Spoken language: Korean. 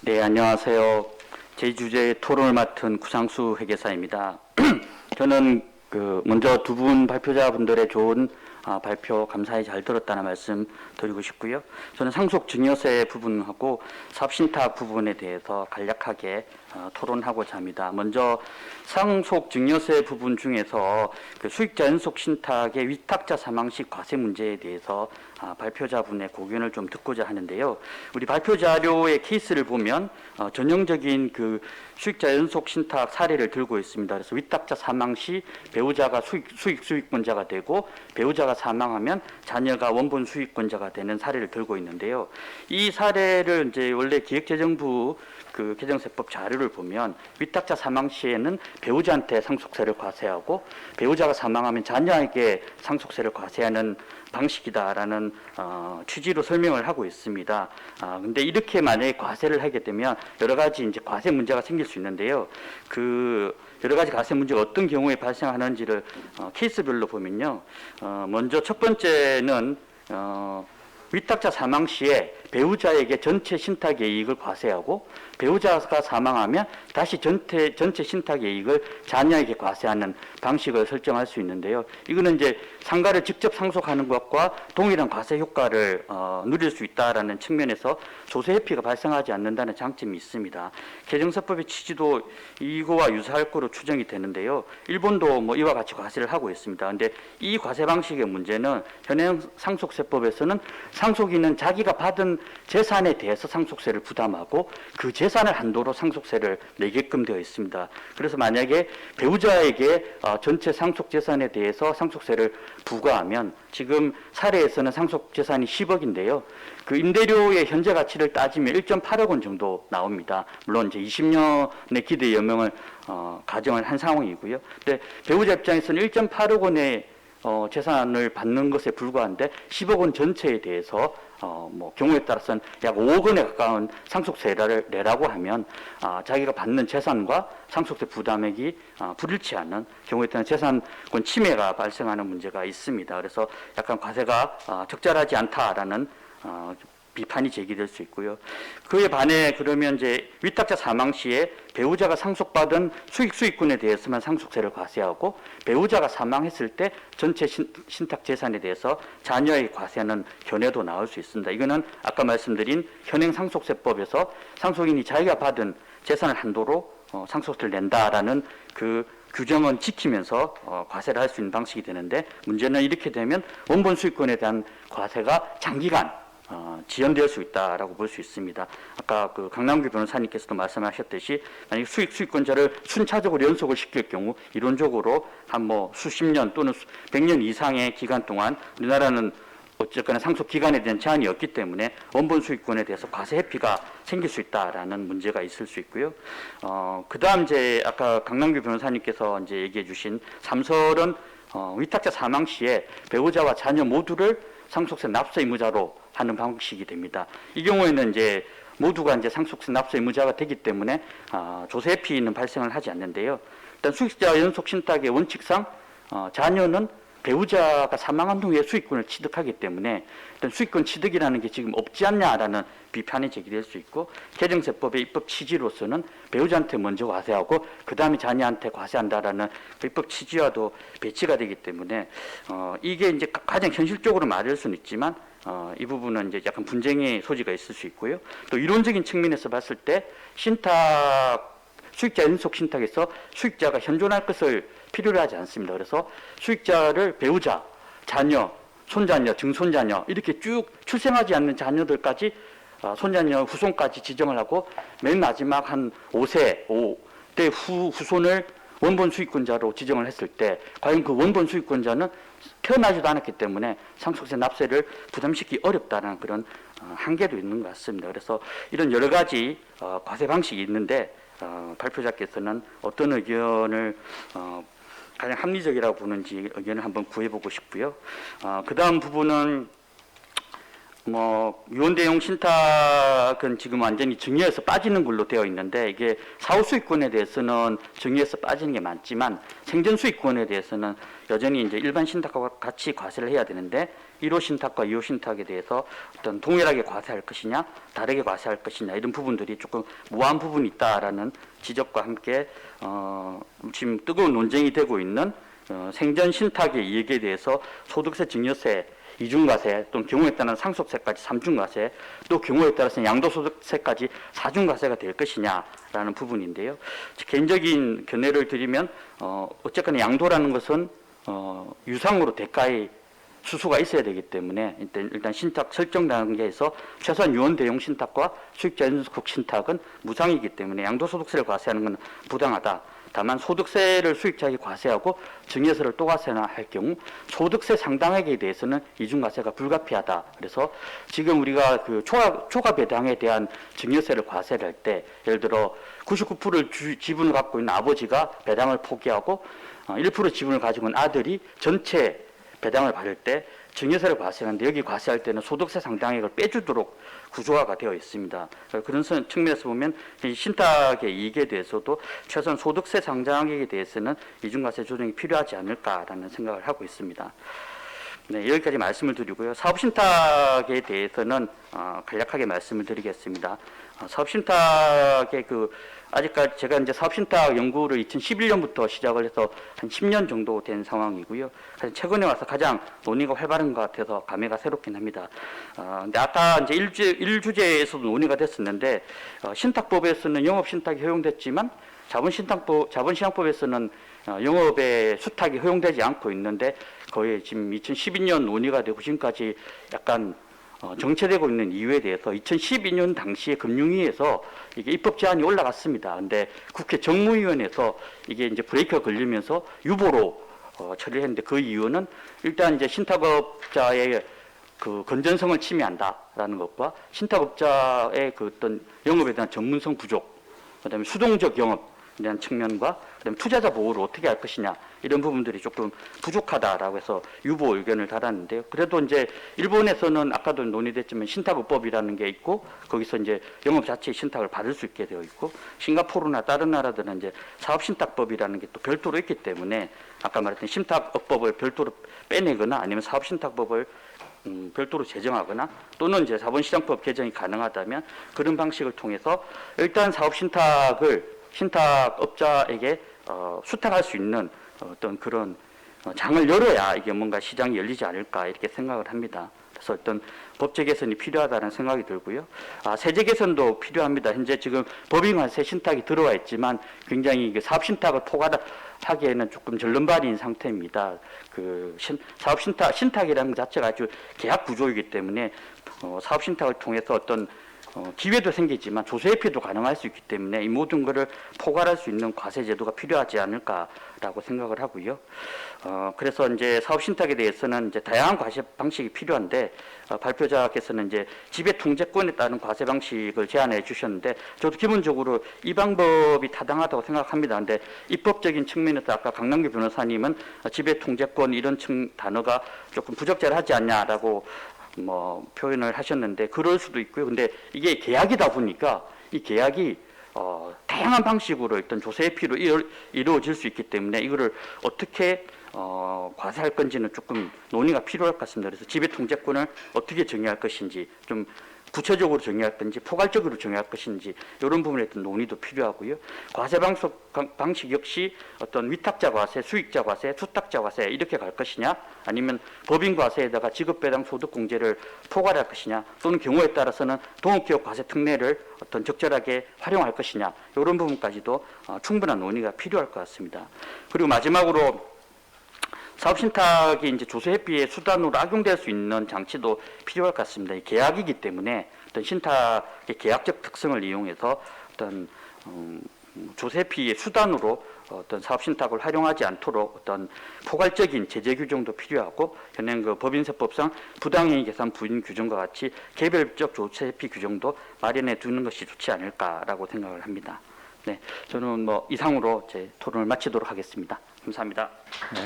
네, 안녕하세요. 제 주제의 토론을 맡은 구상수 회계사입니다. 저는 먼저 두 분 발표자분들의 좋은 발표 감사히 잘 들었다는 말씀 드리고 싶고요. 저는 상속 증여세 부분하고 사업신탁 부분에 대해서 간략하게 토론하고자 합니다. 먼저 상속 증여세 부분 중에서 수익자 연속 신탁의 위탁자 사망 시 과세 문제에 대해서 발표자분의 고견을 좀 듣고자 하는데요. 우리 발표 자료의 케이스를 보면 전형적인 수익자 연속 신탁 사례를 들고 있습니다. 그래서 위탁자 사망 시 배우자가 수익권자가 되고 배우자가 사망하면 자녀가 원본 수익권자가 되는 사례를 들고 있는데요. 이 사례를 이제 원래 기획재정부 개정세법 자료를 보면 위탁자 사망 시에는 배우자한테 상속세를 과세하고 배우자가 사망하면 자녀에게 상속세를 과세하는 방식이다라는 취지로 설명을 하고 있습니다. 근데 이렇게 만약에 과세를 하게 되면 여러 가지 이제 과세 문제가 생길 수 있는데요. 여러 가지 과세 문제가 어떤 경우에 발생하는지를 케이스별로 보면요. 먼저 첫 번째는 위탁자 사망 시에 배우자에게 전체 신탁의 이익을 과세하고 배우자가 사망하면 다시 전체 신탁의 이익을 자녀에게 과세하는 방식을 설정할 수 있는데요. 이거는 이제 상가를 직접 상속하는 것과 동일한 과세 효과를 누릴 수 있다라는 측면에서 조세 회피가 발생하지 않는다는 장점이 있습니다. 개정세법의 취지도 이거와 유사할 거로 추정이 되는데요. 일본도 뭐 이와 같이 과세를 하고 있습니다. 그런데 이 과세 방식의 문제는 현행 상속세법에서는 상속인은 자기가 받은 재산에 대해서 상속세를 부담하고 그 재산을 한도로 상속세를 내게끔 되어 있습니다. 그래서 만약에 배우자에게 전체 상속 재산에 대해서 상속세를 부과하면 지금 사례에서는 상속 재산이 10억인데요. 그 임대료의 현재 가치를 따지면 1.8억 원 정도 나옵니다. 물론 이제 20년의 기대 여명을 가정을 한 상황이고요. 근데 배우자 입장에서는 1.8억 원의 재산을 받는 것에 불과한데 10억 원 전체에 대해서 뭐 경우에 따라서는 약 5억 원에 가까운 상속세를 내라고 하면 자기가 받는 재산과 상속세 부담액이 불일치하는 경우에 따른 재산권 침해가 발생하는 문제가 있습니다. 그래서 약간 과세가 적절하지 않다라는 비판이 제기될 수 있고요. 그에 반해 그러면 이제 위탁자 사망 시에 배우자가 상속받은 수익권에 대해서만 상속세를 과세하고 배우자가 사망했을 때 전체 신탁 재산에 대해서 자녀의 과세하는 견해도 나올 수 있습니다. 이거는 아까 말씀드린 현행 상속세법에서 상속인이 자기가 받은 재산을 한도로 상속세를 낸다라는 규정은 지키면서 과세를 할 수 있는 방식이 되는데 문제는 이렇게 되면 원본 수익권에 대한 과세가 장기간 지연될 수 있다라고 볼 수 있습니다. 아까 강남규 변호사님께서도 말씀하셨듯이 만약 수익권자를 순차적으로 연속을 시킬 경우 이론적으로 한 수십 년 또는 100년 이상의 기간 동안 우리나라는 어쨌거나 상속 기간에 대한 제한이 없기 때문에 원본 수익권에 대해서 과세 회피가 생길 수 있다라는 문제가 있을 수 있고요. 그다음 이제 아까 강남규 변호사님께서 이제 얘기해 주신 3설은 위탁자 사망 시에 배우자와 자녀 모두를 상속세 납세 의무자로 하는 방식이 됩니다. 이 경우에는 이제 모두가 이제 상속세 납세 의무자가 되기 때문에 조세 회피는 발생을 하지 않는데요. 일단 수익자 연속 신탁의 원칙상 자녀는 배우자가 사망한 후에 수익권을 취득하기 때문에 일단 수익권 취득이라는 게 지금 없지 않냐라는 비판이 제기될 수 있고 개정세법의 입법 취지로서는 배우자한테 먼저 과세하고 그 다음에 자녀한테 과세한다라는 입법 취지와도 배치가 되기 때문에 이게 이제 가장 현실적으로 맞을 수는 있지만 이 부분은 이제 약간 분쟁의 소지가 있을 수 있고요. 또 이론적인 측면에서 봤을 때 수익자 연속 신탁에서 수익자가 현존할 것을 필요로 하지 않습니다. 그래서 수익자를 배우자, 자녀, 손자녀, 증손자녀 이렇게 쭉 출생하지 않는 자녀들까지 손자녀, 후손까지 지정을 하고 맨 마지막 한 5세, 5대 후손을 원본 수익권자로 지정을 했을 때 과연 그 원본 수익권자는 태어나지도 않았기 때문에 상속세 납세를 부담시키기 어렵다는 그런 한계도 있는 것 같습니다. 그래서 이런 여러 가지 과세 방식이 있는데 발표자께서는 어떤 의견을 가장 합리적이라고 보는지 의견을 한번 구해보고 싶고요. 그 다음 부분은 유언 대용 신탁은 지금 완전히 증여에서 빠지는 걸로 되어 있는데, 이게 사후 수익권에 대해서는 증여에서 빠지는 게 많지만 생전 수익권에 대해서는 여전히 이제 일반 신탁과 같이 과세를 해야 되는데, 1호 신탁과 2호 신탁에 대해서 어떤 동일하게 과세할 것이냐, 다르게 과세할 것이냐, 이런 부분들이 조금 모호한 부분이 있다라는 지적과 함께 지금 뜨거운 논쟁이 되고 있는 생전 신탁의 이익에 대해서 소득세, 증여세, 이중과세 또는 경우에 따른 상속세까지 3중과세, 또 경우에 따라서는 양도소득세까지 4중과세가 될 것이냐라는 부분인데요. 개인적인 견해를 드리면 어쨌거나 양도라는 것은 유상으로 대가의 수수가 있어야 되기 때문에 일단 신탁 설정 단계에서 최소한 유언 대용 신탁과 수익자 연속 신탁은 무상이기 때문에 양도소득세를 과세하는 건 부당하다. 다만 소득세를 수익자에게 과세하고 증여세를 또 과세할 경우 소득세 상당액에 대해서는 이중과세가 불가피하다. 그래서 지금 우리가 그 초과 배당에 대한 증여세를 과세를 할 때, 예를 들어 99%를 지분을 갖고 있는 아버지가 배당을 포기하고 1% 지분을 가지고 있는 아들이 전체 배당을 받을 때 증여세를 과세하는데, 여기 과세할 때는 소득세 상당액을 빼주도록 구조화가 되어 있습니다. 그런 측면에서 보면 이 신탁의 이익에 대해서도 최소한 소득세 상당액에 대해서는 이중과세 조정이 필요하지 않을까라는 생각을 하고 있습니다. 네, 여기까지 말씀을 드리고요. 사업신탁에 대해서는 간략하게 말씀을 드리겠습니다. 사업신탁의 아직까지 제가 이제 사업신탁 연구를 2011년부터 시작을 해서 한 10년 정도 된 상황이고요. 최근에 와서 가장 논의가 활발한 것 같아서 감회가 새롭긴 합니다. 근데 아까 이제 1주제에서도 논의가 됐었는데, 신탁법에서는 영업신탁이 허용됐지만 자본시장법에서는 영업의 수탁이 허용되지 않고 있는데, 거의 지금 2012년 논의가 되고 지금까지 약간 정체되고 있는 이유에 대해서 2012년 당시에 금융위에서 이게 입법 제안이 올라갔습니다. 근데 국회 정무위원회에서 이게 이제 브레이크가 걸리면서 유보로 처리했는데, 그 이유는 일단 이제 신탁업자의 그 건전성을 침해한다라는 것과 신탁업자의 그 어떤 영업에 대한 전문성 부족, 그다음에 수동적 영업에 대한 측면과 그다음에 투자자 보호를 어떻게 할 것이냐, 이런 부분들이 조금 부족하다라고 해서 유보 의견을 달았는데요. 그래도 이제 일본에서는 아까도 논의됐지만 신탁업법이라는 게 있고, 거기서 이제 영업 자체의 신탁을 받을 수 있게 되어 있고, 싱가포르나 다른 나라들은 이제 사업신탁법이라는 게 또 별도로 있기 때문에 아까 말했던 신탁업법을 별도로 빼내거나 아니면 사업신탁법을 별도로 제정하거나, 또는 이제 자본시장법 개정이 가능하다면 그런 방식을 통해서 일단 사업신탁을 신탁업자에게 수탁할 수 있는 어떤 그런 장을 열어야 이게 뭔가 시장이 열리지 않을까, 이렇게 생각을 합니다. 그래서 어떤 법제 개선이 필요하다는 생각이 들고요. 세제 개선도 필요합니다. 현재 지금 법인관세 신탁이 들어와 있지만 굉장히 사업 신탁을 포괄하기에는 조금 절름발이인 상태입니다. 사업 신탁이라는 것 자체가 아주 계약 구조이기 때문에 사업 신탁을 통해서 어떤 기회도 생기지만 조세회피도 가능할 수 있기 때문에 이 모든 것을 포괄할 수 있는 과세 제도가 필요하지 않을까라고 생각을 하고요. 그래서 이제 사업 신탁에 대해서는 이제 다양한 과세 방식이 필요한데, 발표자께서는 이제 지배 통제권에 따른 과세 방식을 제안해 주셨는데, 저도 기본적으로 이 방법이 타당하다고 생각합니다. 근데 입법적인 측면에서 아까 강남규 변호사님은 지배 통제권 이런 단어가 조금 부적절하지 않냐라고 표현을 하셨는데, 그럴 수도 있고요. 근데 이게 계약이다 보니까 이 계약이 다양한 방식으로 일단 조세회피로 이루어질 수 있기 때문에 이거를 어떻게 과세할 건지는 조금 논의가 필요할 것 같습니다. 그래서 지배 통제권을 어떻게 정의할 것인지, 좀 구체적으로 정의할 건지 포괄적으로 정의할 것인지, 이런 부분에 대한 논의도 필요하고요. 과세 방식 역시 어떤 위탁자 과세, 수익자 과세, 수탁자 과세 이렇게 갈 것이냐, 아니면 법인 과세에다가 지급배당 소득공제를 포괄할 것이냐, 또는 경우에 따라서는 동업기업 과세 특례를 어떤 적절하게 활용할 것이냐, 이런 부분까지도 충분한 논의가 필요할 것 같습니다. 그리고 마지막으로 사업신탁이 이제 조세회피의 수단으로 악용될 수 있는 장치도 필요할 것 같습니다. 계약이기 때문에 어떤 신탁의 계약적 특성을 이용해서 어떤 조세회피의 수단으로 어떤 사업신탁을 활용하지 않도록 어떤 포괄적인 제재 규정도 필요하고, 현행 법인세법상 부당이익 계산 부인 규정과 같이 개별적 조세회피 규정도 마련해 두는 것이 좋지 않을까라고 생각을 합니다. 네, 저는 이상으로 제 토론을 마치도록 하겠습니다. 감사합니다. 네.